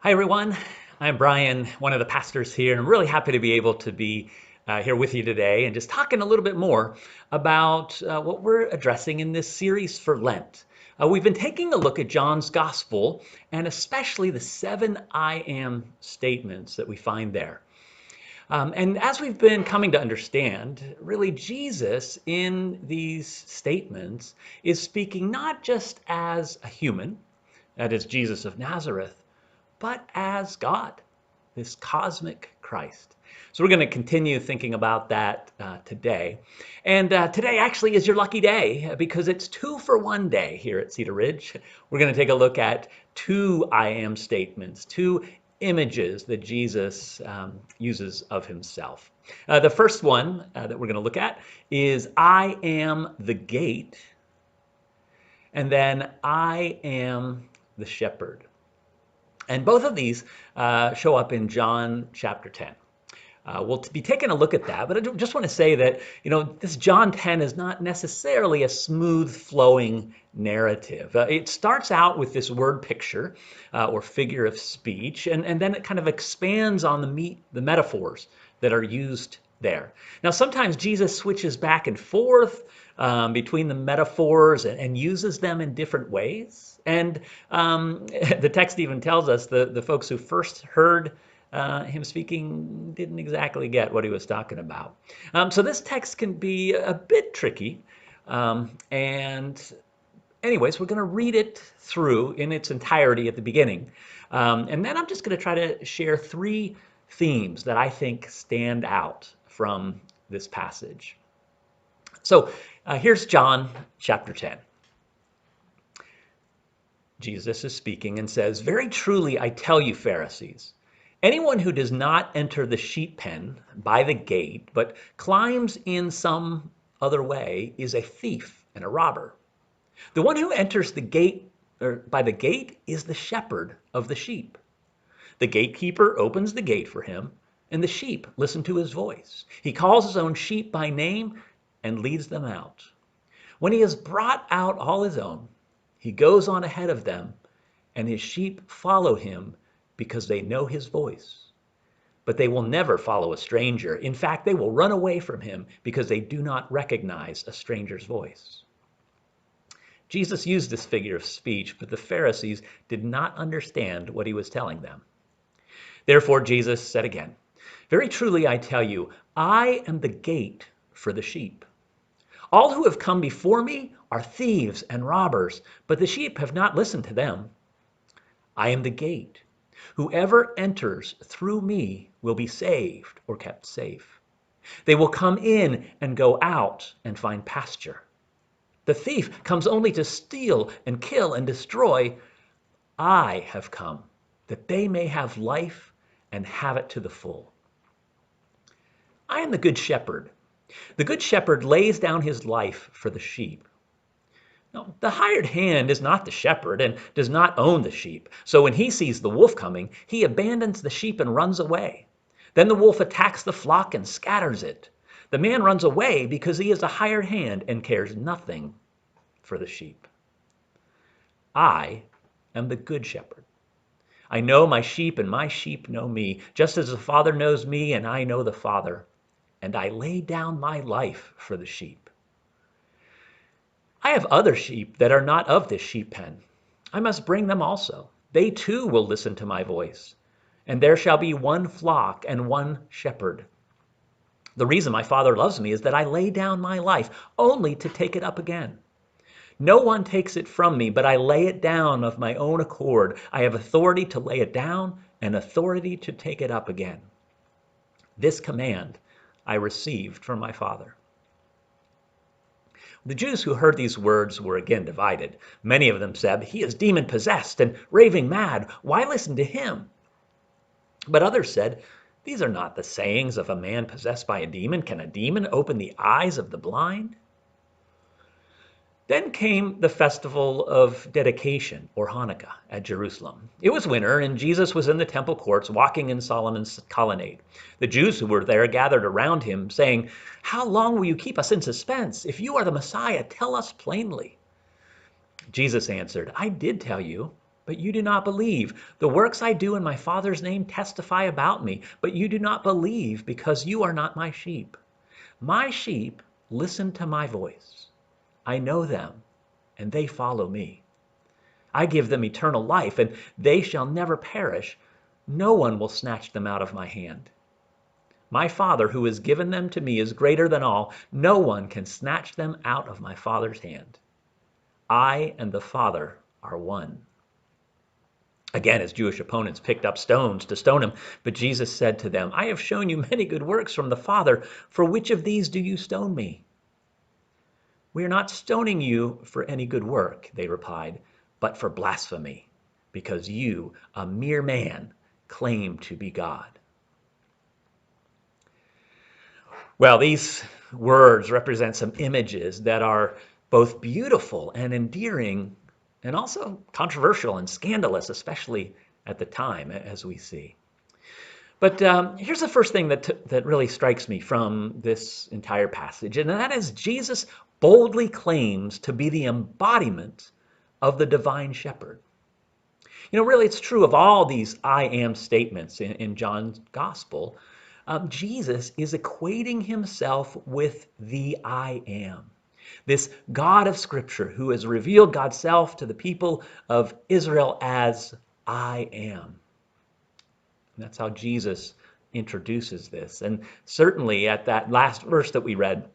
Hi, everyone. I'm Brian, one of the pastors here, and I'm really happy to be able to be here with you today and just talking a little bit more about what we're addressing in this series for Lent. We've been taking a look at John's Gospel and especially the 7 I am statements that we find there. And as we've been coming to understand, really Jesus in these statements is speaking not just as a human, that is Jesus of Nazareth, but as God, this cosmic Christ. So we're going to continue thinking about that today. And today actually is your lucky day because it's 2-for-1 day here at Cedar Ridge. We're going to take a look at 2 I am statements, 2 images that Jesus uses of himself. The first one that we're going to look at is I am the gate, and then I am the shepherd. And both of these show up in John chapter 10. We'll be taking a look at that, but I just want to say that, this John 10 is not necessarily a smooth flowing narrative. It starts out with this word picture or figure of speech, and then it kind of expands on the metaphors that are used there. Now, sometimes Jesus switches back and forth between the metaphors and uses them in different ways. And the text even tells us the folks who first heard him speaking didn't exactly get what he was talking about. So this text can be a bit tricky. And anyways, we're going to read it through in its entirety at the beginning. And then I'm just going to try to share 3 themes that I think stand out from this passage. So here's John chapter 10. Jesus is speaking and says, "Very truly I tell you, Pharisees, anyone who does not enter the sheep pen by the gate, but climbs in some other way, is a thief and a robber. The one who enters the gate by the gate is the shepherd of the sheep. The gatekeeper opens the gate for him, and the sheep listen to his voice. He calls his own sheep by name and leads them out. When he has brought out all his own, he goes on ahead of them, and his sheep follow him because they know his voice. But they will never follow a stranger. In fact, they will run away from him because they do not recognize a stranger's voice." Jesus used this figure of speech, but the Pharisees did not understand what he was telling them. Therefore, Jesus said again, "Very truly I tell you, I am the gate for the sheep. All who have come before me are thieves and robbers, but the sheep have not listened to them. I am the gate. Whoever enters through me will be saved or kept safe. They will come in and go out and find pasture. The thief comes only to steal and kill and destroy. I have come that they may have life and have it to the full. I am the good shepherd. The good shepherd lays down his life for the sheep. No, the hired hand is not the shepherd and does not own the sheep. So when he sees the wolf coming, he abandons the sheep and runs away. Then the wolf attacks the flock and scatters it. The man runs away because he is a hired hand and cares nothing for the sheep. I am the good shepherd. I know my sheep and my sheep know me, just as the Father knows me and I know the Father, and I lay down my life for the sheep. I have other sheep that are not of this sheep pen. I must bring them also. They too will listen to my voice, and there shall be one flock and one shepherd. The reason my Father loves me is that I lay down my life only to take it up again. No one takes it from me, but I lay it down of my own accord. I have authority to lay it down and authority to take it up again. This command I received from my Father." The Jews who heard these words were again divided. Many of them said, "He is demon-possessed and raving mad. Why listen to him?" But others said, "These are not the sayings of a man possessed by a demon. Can a demon open the eyes of the blind?" Then came the festival of dedication, or Hanukkah, at Jerusalem. It was winter, and Jesus was in the temple courts walking in Solomon's colonnade. The Jews who were there gathered around him, saying, "How long will you keep us in suspense? If you are the Messiah, tell us plainly." Jesus answered, "I did tell you, but you do not believe. The works I do in my Father's name testify about me, but you do not believe because you are not my sheep. My sheep listen to my voice. I know them, and they follow me. I give them eternal life, and they shall never perish. No one will snatch them out of my hand. My Father, who has given them to me, is greater than all. No one can snatch them out of my Father's hand. I and the Father are one. Again, his Jewish opponents picked up stones to stone him, but Jesus said to them, I have shown you many good works from the Father. For which of these do you stone me? We are not stoning you for any good work, they replied, but for blasphemy, because you, a mere man, claim to be God. Well, these words represent some images that are both beautiful and endearing, and also controversial and scandalous, especially at the time, as we see. But here's the first thing that really strikes me from this entire passage, and that is Jesus boldly claims to be the embodiment of the divine shepherd. You know, really, it's true of all these I am statements in John's gospel. Jesus is equating himself with the I am. This God of Scripture who has revealed God's self to the people of Israel as I am. And that's how Jesus introduces this. And certainly at that last verse that we read,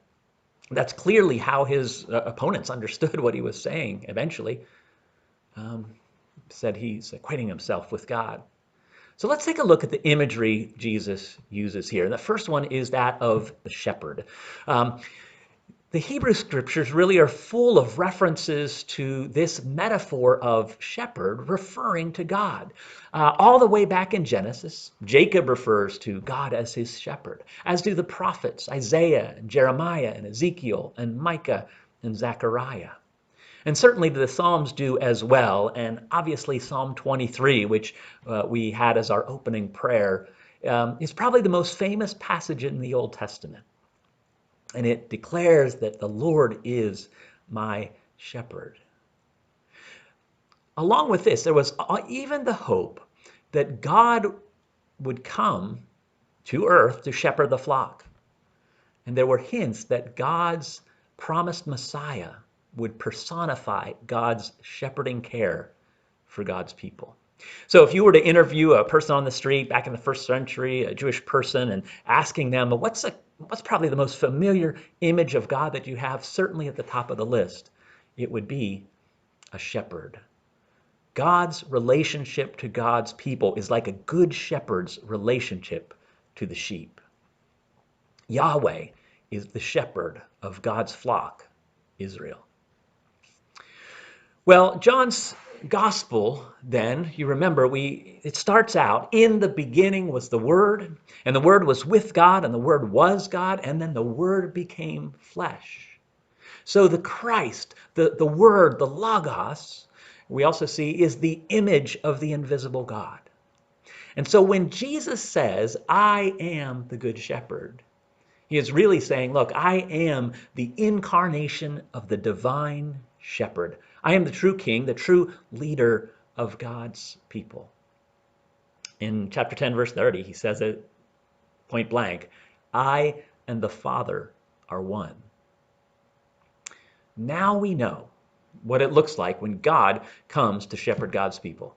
that's clearly how his opponents understood what he was saying eventually. Said he's equating himself with God. So let's take a look at the imagery Jesus uses here. The first one is that of the shepherd. The Hebrew scriptures really are full of references to this metaphor of shepherd referring to God. All the way back in Genesis, Jacob refers to God as his shepherd, as do the prophets Isaiah, and Jeremiah, and Ezekiel, and Micah, and Zechariah. And certainly the Psalms do as well, and obviously Psalm 23, which we had as our opening prayer, is probably the most famous passage in the Old Testament. And it declares that the Lord is my shepherd. Along with this, there was even the hope that God would come to earth to shepherd the flock. And there were hints that God's promised Messiah would personify God's shepherding care for God's people. So if you were to interview a person on the street back in the first century, a Jewish person, and asking them, what's probably the most familiar image of God that you have, certainly at the top of the list, it would be a shepherd. God's relationship to God's people is like a good shepherd's relationship to the sheep. Yahweh is the shepherd of God's flock, Israel. Well, John's gospel, then, you remember, it starts out, in the beginning was the Word, and the Word was with God, and the Word was God, and then the Word became flesh. So the Christ, the Word, the Logos, we also see, is the image of the invisible God. And so when Jesus says, I am the Good Shepherd, he is really saying, look, I am the incarnation of the divine shepherd. I am the true king, the true leader of God's people. In chapter 10, verse 30, he says it point blank, I and the Father are one. Now we know what it looks like when God comes to shepherd God's people.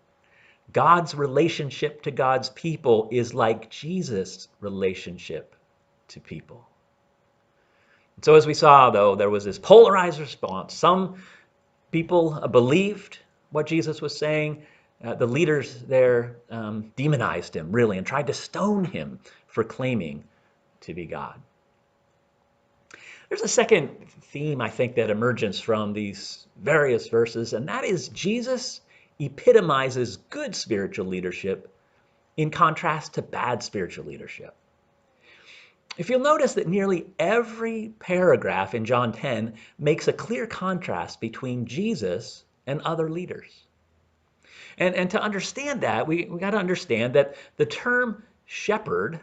God's relationship to God's people is like Jesus' relationship to people. So as we saw, though, there was this polarized response. Some people believed what Jesus was saying. The leaders there demonized him, really, and tried to stone him for claiming to be God. There's a second theme, I think, that emerges from these various verses, and that is Jesus epitomizes good spiritual leadership in contrast to bad spiritual leadership. If you'll notice that nearly every paragraph in John 10 makes a clear contrast between Jesus and other leaders. And to understand that, we got to understand that the term shepherd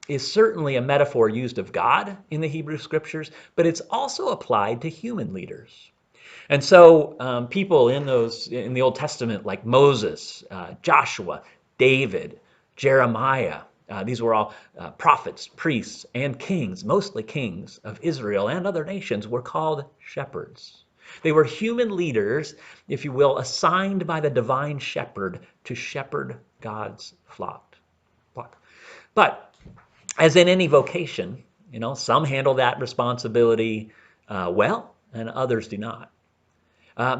is certainly a metaphor used of God in the Hebrew Scriptures, but it's also applied to human leaders. And so people in the Old Testament, like Moses, Joshua, David, Jeremiah, these were all prophets, priests, and kings, mostly kings of Israel and other nations, were called shepherds. They were human leaders, if you will, assigned by the divine shepherd to shepherd God's flock. But as in any vocation, some handle that responsibility well, and others do not.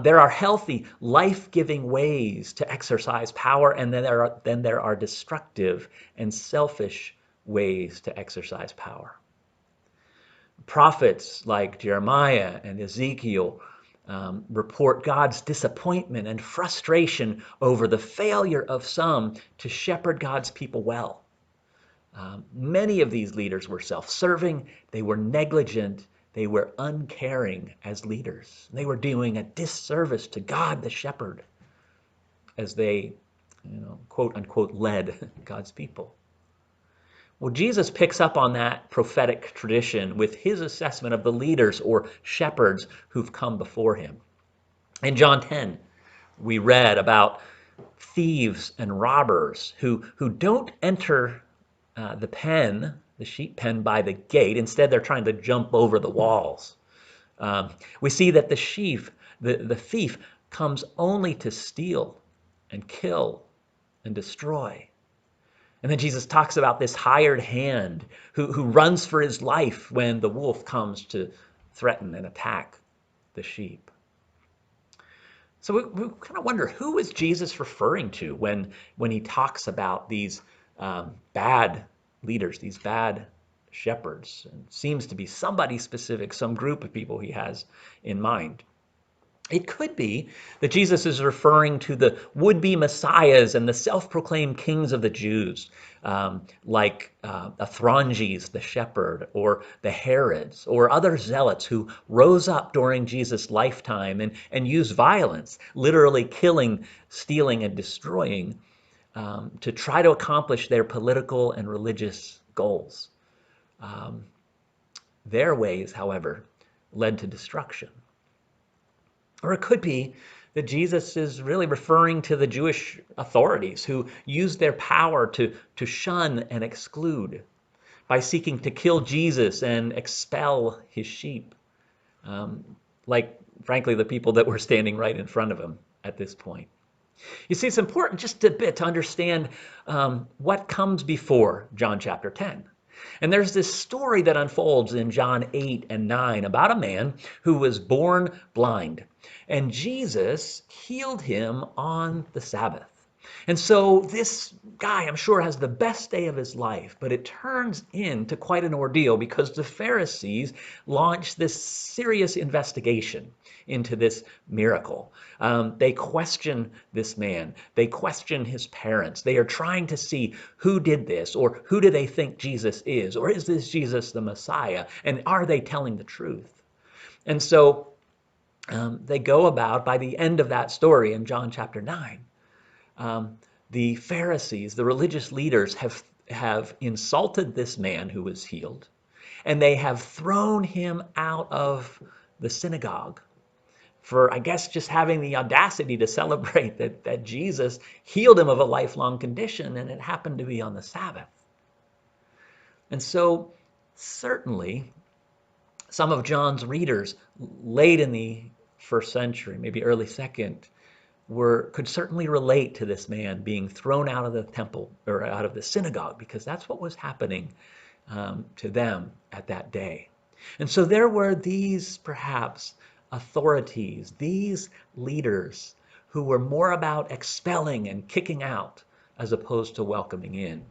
There are healthy, life-giving ways to exercise power, and then there are destructive and selfish ways to exercise power. Prophets like Jeremiah and Ezekiel report God's disappointment and frustration over the failure of some to shepherd God's people well. Many of these leaders were self-serving, they were negligent, they were uncaring as leaders. They were doing a disservice to God the shepherd as they, quote unquote, led God's people. Well, Jesus picks up on that prophetic tradition with his assessment of the leaders or shepherds who've come before him. In John 10, we read about thieves and robbers who don't enter the sheep pen by the gate. Instead, they're trying to jump over the walls. We see that the thief comes only to steal and kill and destroy. And then Jesus talks about this hired hand who runs for his life when the wolf comes to threaten and attack the sheep. So we kind of wonder, who is Jesus referring to when he talks about these bad leaders, these bad shepherds? It seems to be somebody specific, some group of people he has in mind. It could be that Jesus is referring to the would-be messiahs and the self-proclaimed kings of the Jews, like Athronges, the shepherd, or the Herods, or other zealots who rose up during Jesus' lifetime and used violence, literally killing, stealing, and destroying, to try to accomplish their political and religious goals. Their ways, however, led to destruction. Or it could be that Jesus is really referring to the Jewish authorities who used their power to shun and exclude by seeking to kill Jesus and expel his sheep, like, frankly, the people that were standing right in front of him at this point. You see, it's important just a bit to understand what comes before John chapter 10. And there's this story that unfolds in John 8 and 9 about a man who was born blind. And Jesus healed him on the Sabbath. And so this guy, I'm sure, has the best day of his life, but it turns into quite an ordeal because the Pharisees launch this serious investigation into this miracle. They question this man. They question his parents. They are trying to see who did this, or who do they think Jesus is, or is this Jesus the Messiah, and are they telling the truth? And so they go about, by the end of that story in John chapter 9, the Pharisees, the religious leaders, have insulted this man who was healed, and they have thrown him out of the synagogue for, I guess, just having the audacity to celebrate that Jesus healed him of a lifelong condition, and it happened to be on the Sabbath. And so, certainly, some of John's readers late in the first century, maybe early second, could certainly relate to this man being thrown out of the temple or out of the synagogue, because that's what was happening to them at that day. And so there were these, perhaps, authorities, these leaders who were more about expelling and kicking out as opposed to welcoming in.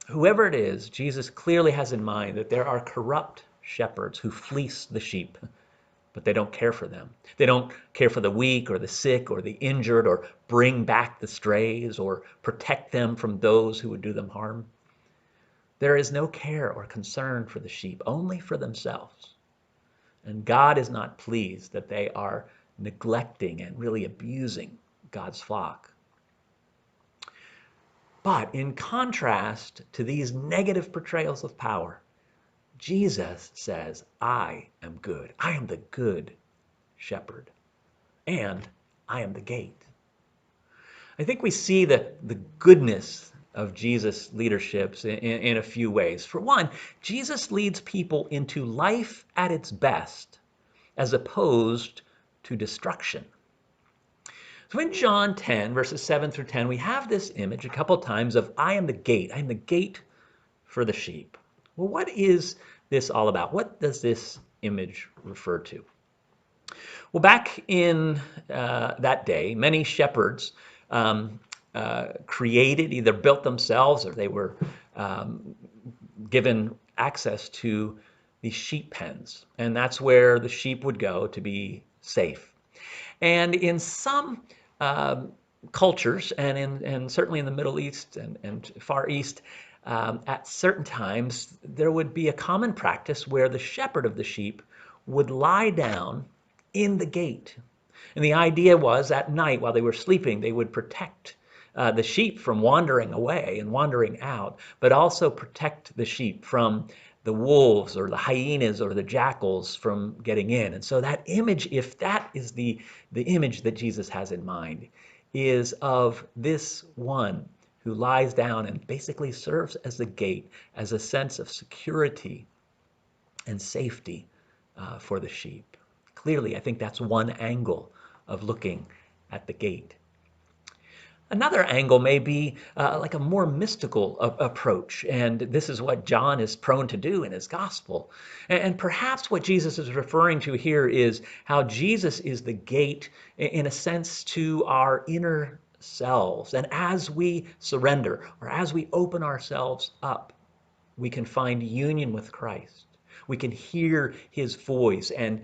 Whoever it is, Jesus clearly has in mind that there are corrupt shepherds who fleece the sheep, but they don't care for them. They don't care for the weak or the sick or the injured, or bring back the strays, or protect them from those who would do them harm. There is no care or concern for the sheep, only for themselves. And God is not pleased that they are neglecting and really abusing God's flock. But in contrast to these negative portrayals of power, Jesus says, I am good. I am the good shepherd, and I am the gate. I think we see the goodness of Jesus' leaderships in a few ways. For one, Jesus leads people into life at its best as opposed to destruction. So in John 10, verses 7 through 10, we have this image a couple times of I am the gate. I am the gate for the sheep. Well, what is this all about? What does this image refer to? Well, back in that day, many shepherds created, either built themselves or they were given access to these sheep pens. And that's where the sheep would go to be safe. And in some cultures, and certainly in the Middle East and Far East, at certain times, there would be a common practice where the shepherd of the sheep would lie down in the gate. And the idea was at night while they were sleeping, they would protect the sheep from wandering away and wandering out, but also protect the sheep from the wolves or the hyenas or the jackals from getting in. And so that image, if that is the image that Jesus has in mind, is of this one who lies down and basically serves as a gate, as a sense of security and safety for the sheep. Clearly, I think that's one angle of looking at the gate. Another angle may be like a more mystical approach, and this is what John is prone to do in his gospel. And perhaps what Jesus is referring to here is how Jesus is the gate, in a sense, to our inner selves. And as we surrender, or as we open ourselves up, we can find union with Christ. We can hear his voice and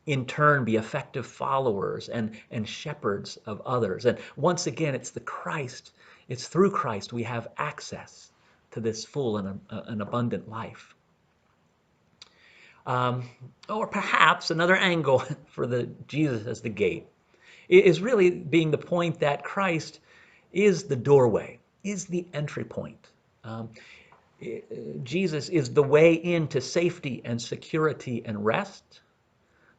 in turn be effective followers and shepherds of others. And once again, it's through Christ we have access to this full and abundant life. Or perhaps another angle for the Jesus as the gate is really being the point that Christ is the doorway, is the entry point. Jesus is the way into safety and security and rest,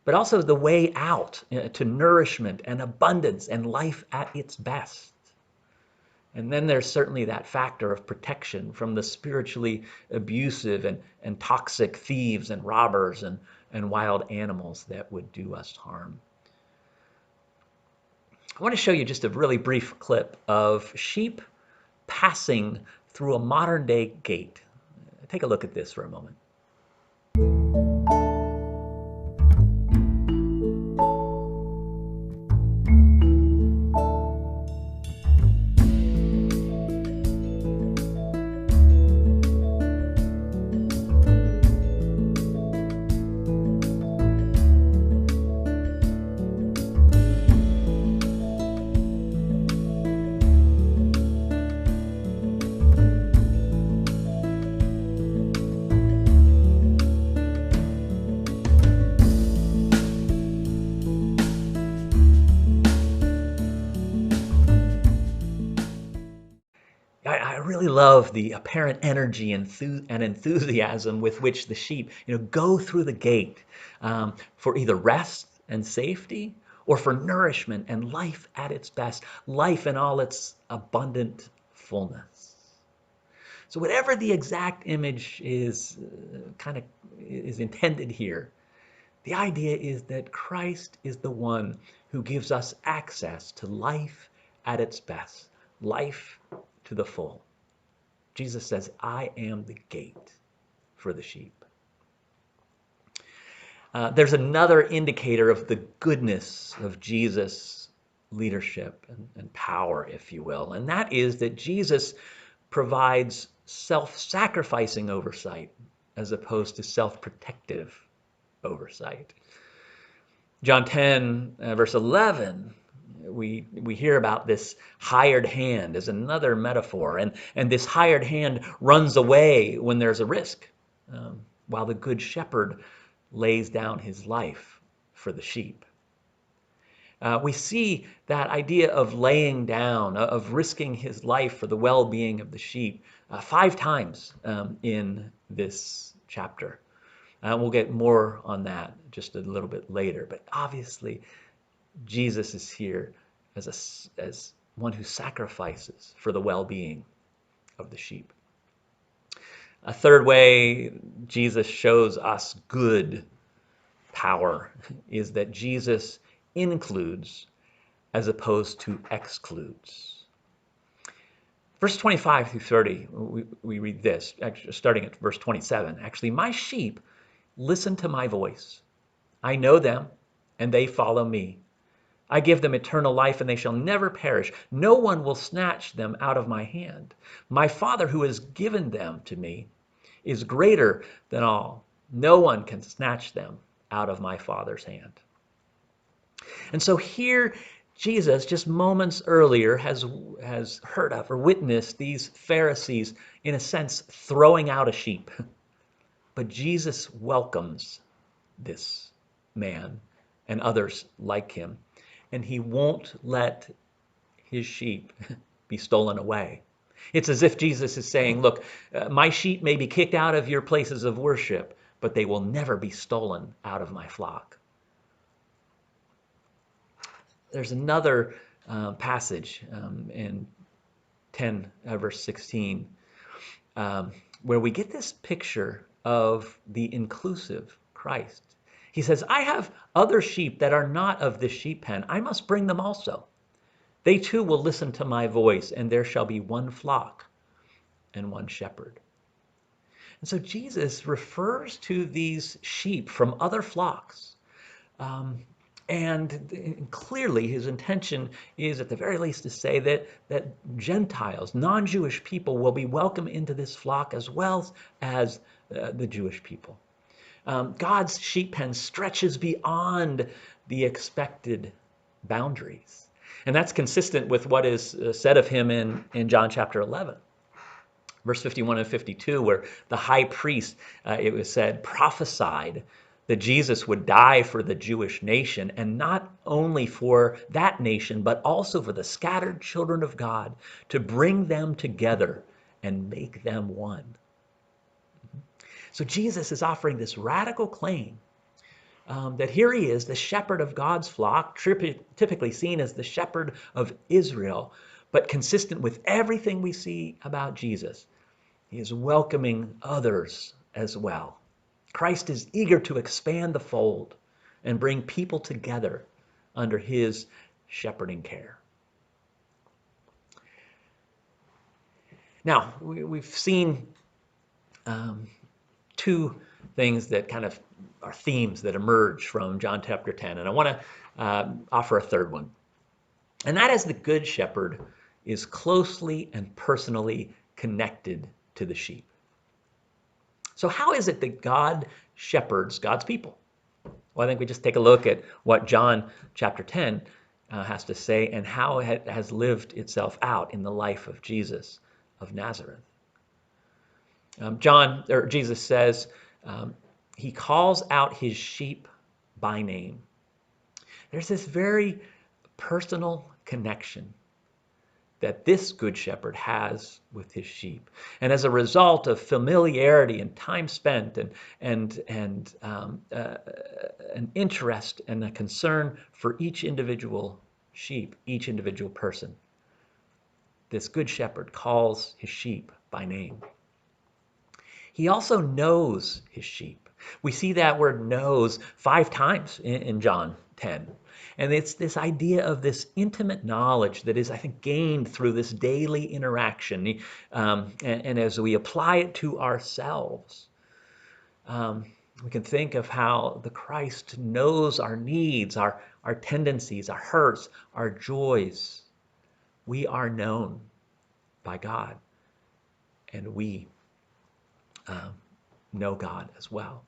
but also the way out to nourishment and abundance and life at its best. And then there's certainly that factor of protection from the spiritually abusive and toxic thieves and robbers and wild animals that would do us harm. I want to show you just a really brief clip of sheep passing through a modern day gate. Take a look at this for a moment. I really love the apparent energy and enthusiasm with which the sheep, go through the gate for either rest and safety, or for nourishment and life at its best, life in all its abundant fullness. So whatever the exact image is is intended here, the idea is that Christ is the one who gives us access to life at its best, life to the full. Jesus says, I am the gate for the sheep. There's another indicator of the goodness of Jesus' leadership and power, if you will, and that is that Jesus provides self-sacrificing oversight as opposed to self-protective oversight. John 10, verse 11, we hear about this hired hand as another metaphor, and this hired hand runs away when there's a risk, while the good shepherd lays down his life for the sheep. We see that idea of laying down, of risking his life for the well-being of the sheep 5 times in this chapter. We'll get more on that just a little bit later. But obviously, Jesus is here as one who sacrifices for the well-being of the sheep. A third way Jesus shows us good power is that Jesus includes as opposed to excludes. Verse 25 through 30, we read this, actually, starting at verse 27. Actually, my sheep listen to my voice. I know them, and they follow me. I give them eternal life, and they shall never perish. No one will snatch them out of my hand. My Father who has given them to me is greater than all. No one can snatch them out of my Father's hand. And so here, Jesus, just moments earlier, has heard of or witnessed these Pharisees, in a sense, throwing out a sheep. But Jesus welcomes this man and others like him, and he won't let his sheep be stolen away. It's as if Jesus is saying, look, my sheep may be kicked out of your places of worship, but they will never be stolen out of my flock. There's another passage in 10 verse 16 where we get this picture of the inclusive Christ. He says, I have other sheep that are not of this sheep pen. I must bring them also. They too will listen to my voice, and there shall be one flock and one shepherd. And so Jesus refers to these sheep from other flocks. And clearly his intention is, at the very least, to say that Gentiles, non-Jewish people, will be welcome into this flock as well as the Jewish people. God's sheep pen stretches beyond the expected boundaries. And that's consistent with what is said of him in John chapter 11. Verse 51 and 52, where the high priest, it was said, prophesied that Jesus would die for the Jewish nation, and not only for that nation, but also for the scattered children of God, to bring them together and make them one. So Jesus is offering this radical claim that here he is, the shepherd of God's flock, typically seen as the shepherd of Israel, but consistent with everything we see about Jesus. He is welcoming others as well. Christ is eager to expand the fold and bring people together under his shepherding care. Now, we've seen two things that kind of are themes that emerge from John chapter 10, and I want to offer a third one. And that is the Good Shepherd is closely and personally connected to the sheep. So how is it that God shepherds God's people? Well, I think we just take a look at what John chapter 10 has to say and how it has lived itself out in the life of Jesus of Nazareth. Jesus says he calls out his sheep by name. There's this very personal connection that this good shepherd has with his sheep. And as a result of familiarity and time spent and an interest and a concern for each individual sheep, each individual person, this good shepherd calls his sheep by name. He also knows his sheep. We see that word knows 5 times in John 10. And it's this idea of this intimate knowledge that is, I think, gained through this daily interaction. And as we apply it to ourselves, we can think of how the Christ knows our needs, our tendencies, our hurts, our joys. We are known by God, and we know God as well.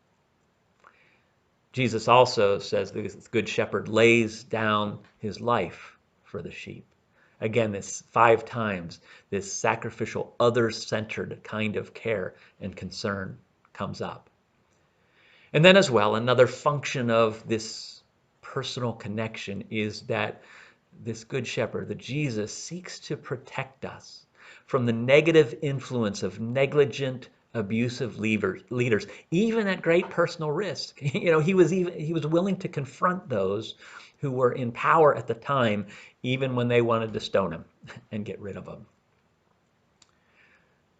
Jesus also says the good shepherd lays down his life for the sheep. Again, this 5 times, this sacrificial, others-centered kind of care and concern comes up. And then as well, another function of this personal connection is that this good shepherd, the Jesus, seeks to protect us from the negative influence of negligent abusive leaders, even at great personal risk. He was willing to confront those who were in power at the time, even when they wanted to stone him and get rid of him.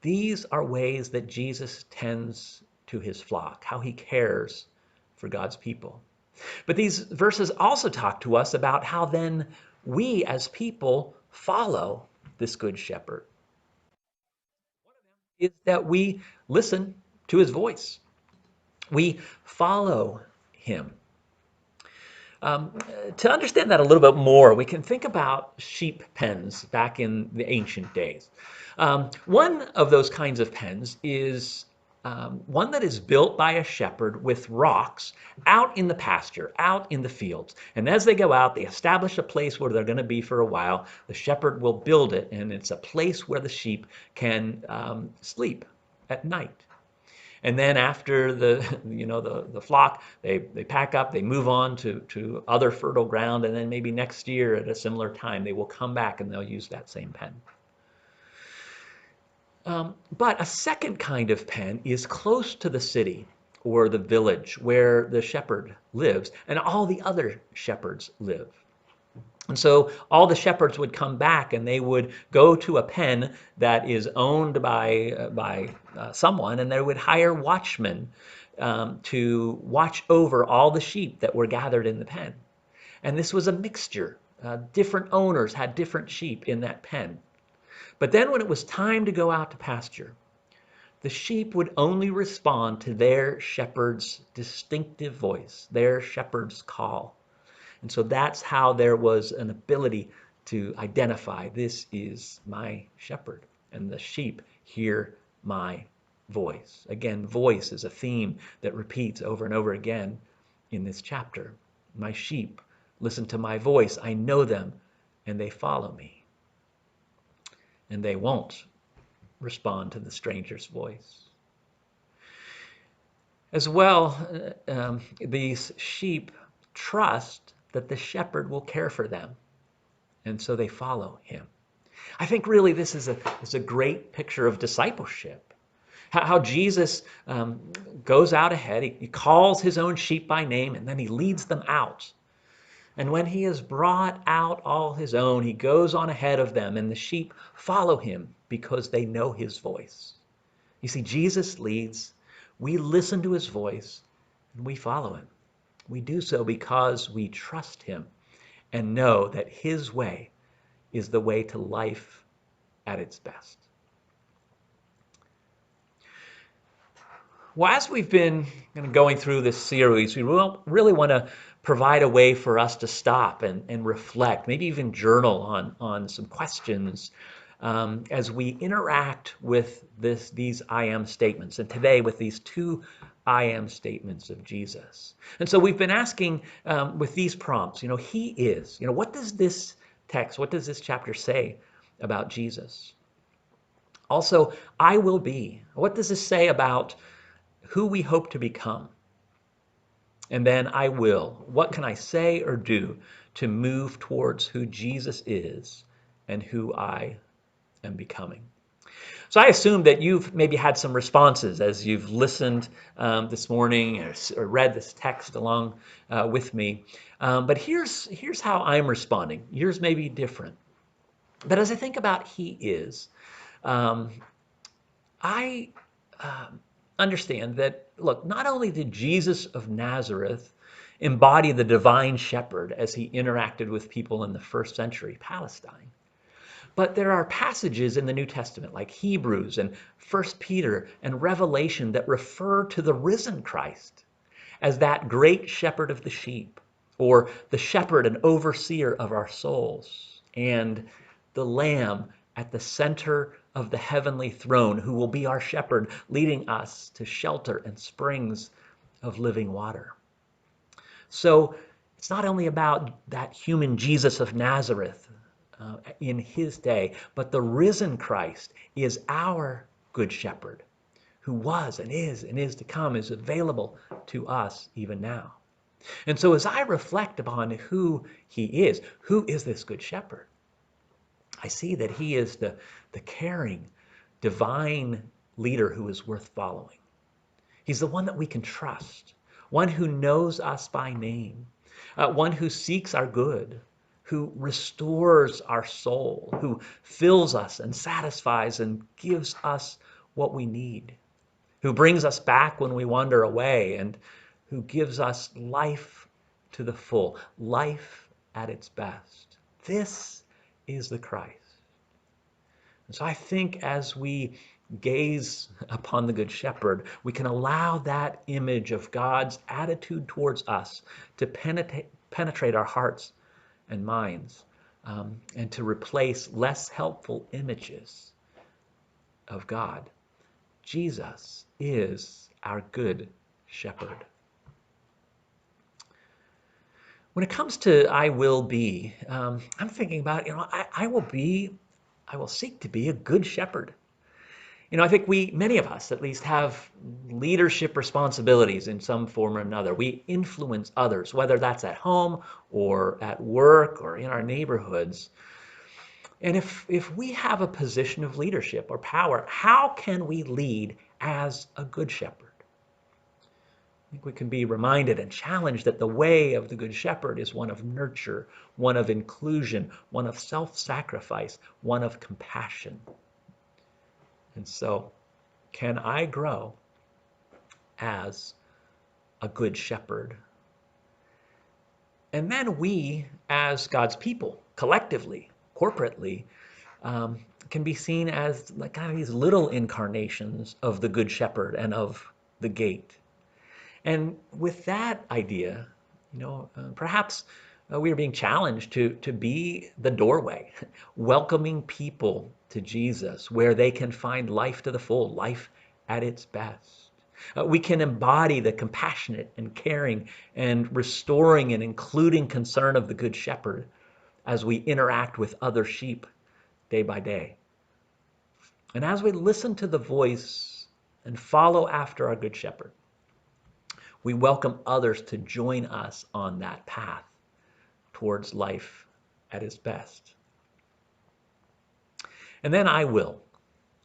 These are ways that Jesus tends to his flock, how he cares for God's people. But these verses also talk to us about how then we as people follow this good shepherd. Is that we listen to his voice. We follow him. To understand that a little bit more, we can think about sheep pens back in the ancient days. One of those kinds of pens is one that is built by a shepherd with rocks out in the pasture, out in the fields. And as they go out, they establish a place where they're going to be for a while. The shepherd will build it, and it's a place where the sheep can sleep at night. And then after the flock, they pack up, they move on to other fertile ground, and then maybe next year at a similar time, they will come back and they'll use that same pen. But a second kind of pen is close to the city or the village where the shepherd lives and all the other shepherds live. And so all the shepherds would come back and they would go to a pen that is owned by someone, and they would hire watchmen to watch over all the sheep that were gathered in the pen. And this was a mixture. Different owners had different sheep in that pen. But then when it was time to go out to pasture, the sheep would only respond to their shepherd's distinctive voice, their shepherd's call. And so that's how there was an ability to identify, this is my shepherd, and the sheep hear my voice. Again, voice is a theme that repeats over and over again in this chapter. My sheep listen to my voice. I know them, and they follow me. And they won't respond to the stranger's voice. As well, these sheep trust that the shepherd will care for them, and so they follow him. I think really this is a great picture of discipleship. How Jesus goes out ahead, he calls his own sheep by name, and then he leads them out. And when he has brought out all his own, he goes on ahead of them, and the sheep follow him because they know his voice. You see, Jesus leads, we listen to his voice, and we follow him. We do so because we trust him and know that his way is the way to life at its best. Well, as we've been going through this series, we really want to provide a way for us to stop and reflect, maybe even journal on some questions as we interact with these I am statements, and today with these two I am statements of Jesus. And so we've been asking with these prompts, he is, what does this text, what does this chapter say about Jesus? Also, I will be. What does this say about who we hope to become? And then I will. What can I say or do to move towards who Jesus is and who I am becoming? So I assume that you've maybe had some responses as you've listened this morning or read this text along with me. But here's how I'm responding. Yours may be different. But as I think about he is, I understand that, look, not only did Jesus of Nazareth embody the divine shepherd as he interacted with people in the first century Palestine, but there are passages in the New Testament like Hebrews and 1 Peter and Revelation that refer to the risen Christ as that great shepherd of the sheep, or the shepherd and overseer of our souls, and the Lamb at the center of the heavenly throne who will be our shepherd, leading us to shelter and springs of living water. So it's not only about that human Jesus of Nazareth in his day, but the risen Christ is our good shepherd who was and is to come, is available to us even now. And so as I reflect upon who is this good shepherd? I see that he is the caring, divine leader who is worth following. He's the one that we can trust, one who knows us by name, one who seeks our good, who restores our soul, who fills us and satisfies and gives us what we need, who brings us back when we wander away, and who gives us life to the full, life at its best. This is the Christ. And so I think as we gaze upon the Good Shepherd, we can allow that image of God's attitude towards us to penetrate our hearts and minds, and to replace less helpful images of God. Jesus is our Good Shepherd. When it comes to I will be, I'm thinking about, I will seek to be a good shepherd. I think many of us at least, have leadership responsibilities in some form or another. We influence others, whether that's at home or at work or in our neighborhoods. And if we have a position of leadership or power, how can we lead as a good shepherd? I think we can be reminded and challenged that the way of the Good Shepherd is one of nurture, one of inclusion, one of self-sacrifice, one of compassion. And so, can I grow as a good shepherd? And then we, as God's people, collectively, corporately, can be seen as like kind of these little incarnations of the Good Shepherd and of the gate. And with that idea, perhaps we are being challenged to be the doorway, welcoming people to Jesus where they can find life to the full, life at its best. We can embody the compassionate and caring and restoring and including concern of the Good Shepherd as we interact with other sheep day by day. And as we listen to the voice and follow after our Good Shepherd, we welcome others to join us on that path towards life at its best. And then I will.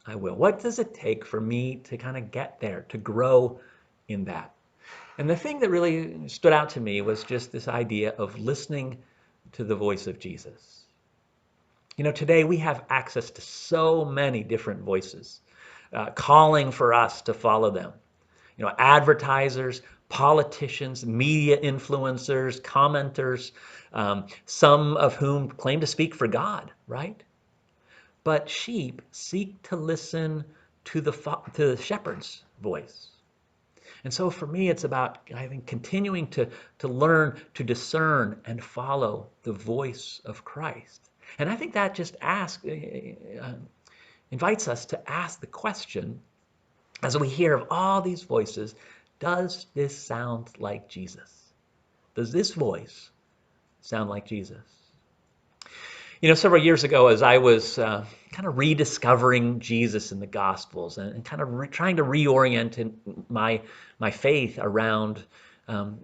What does it take for me to kind of get there, to grow in that? And the thing that really stood out to me was just this idea of listening to the voice of Jesus. Today we have access to so many different voices, calling for us to follow them. Advertisers, politicians, media influencers, commenters, some of whom claim to speak for God, right? But sheep seek to listen to the shepherd's voice. And so for me, it's about, I think, continuing to learn to discern and follow the voice of Christ. And I think that just invites us to ask the question, as we hear of all these voices, does this sound like Jesus? Does this voice sound like Jesus? Several years ago, as I was kind of rediscovering Jesus in the Gospels and kind of trying to reorient my faith around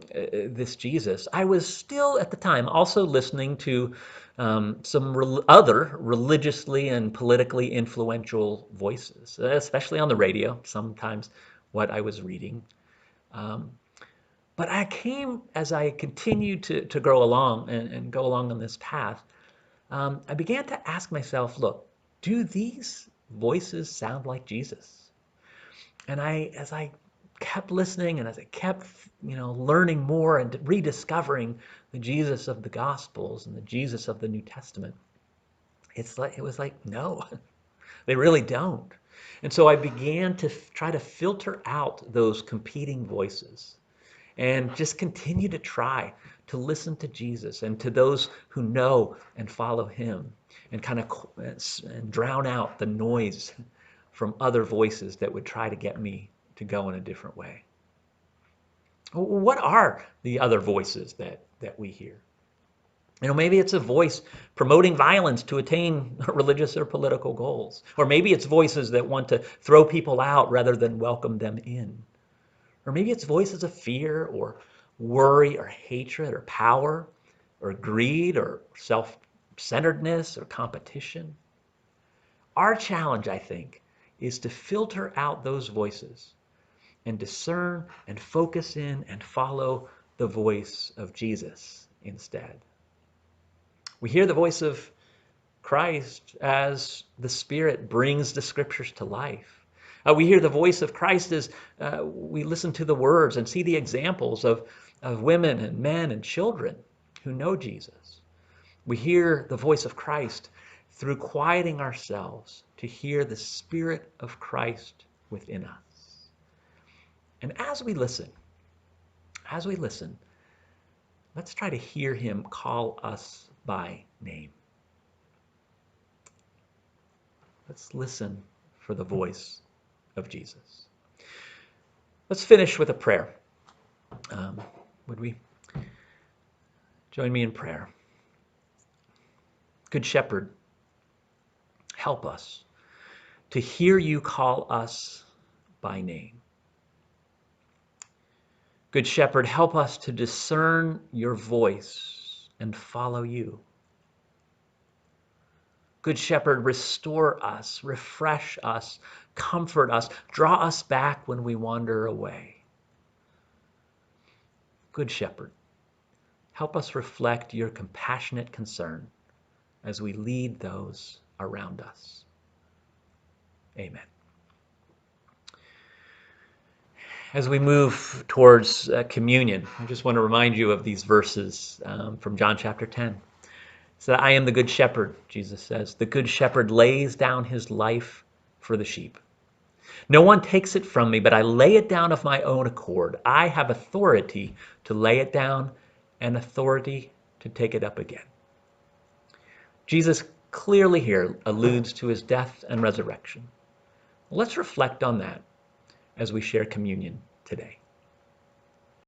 this Jesus, I was still at the time also listening to some other religiously and politically influential voices, especially on the radio, sometimes what I was reading. But as I continued to grow along and go along on this path, I began to ask myself, look, do these voices sound like Jesus? And as I kept listening and as I kept, learning more and rediscovering the Jesus of the Gospels and the Jesus of the New Testament, it was like, no, they really don't. And so I began to try to filter out those competing voices and just continue to try to listen to Jesus and to those who know and follow him, and kind of and drown out the noise from other voices that would try to get me to go in a different way. What are the other voices that we hear? Maybe it's a voice promoting violence to attain religious or political goals. Or maybe it's voices that want to throw people out rather than welcome them in. Or maybe it's voices of fear or worry or hatred or power or greed or self-centeredness or competition. Our challenge, I think, is to filter out those voices and discern and focus in and follow the voice of Jesus instead. We hear the voice of Christ as the Spirit brings the Scriptures to life. We hear the voice of Christ as we listen to the words and see the examples of women and men and children who know Jesus. We hear the voice of Christ through quieting ourselves to hear the Spirit of Christ within us. And as we listen, let's try to hear him call us by name. Let's listen for the voice of Jesus. Let's finish with a prayer. Would we join me in prayer? Good Shepherd, help us to hear you call us by name. Good Shepherd, help us to discern your voice and follow you. Good Shepherd, restore us, refresh us, comfort us, draw us back when we wander away. Good Shepherd, help us reflect your compassionate concern as we lead those around us. Amen. As we move towards communion, I just want to remind you of these verses from John chapter 10. So I am the good shepherd, Jesus says. The good shepherd lays down his life for the sheep. No one takes it from me, but I lay it down of my own accord. I have authority to lay it down and authority to take it up again. Jesus clearly here alludes to his death and resurrection. Let's reflect on that as we share communion today.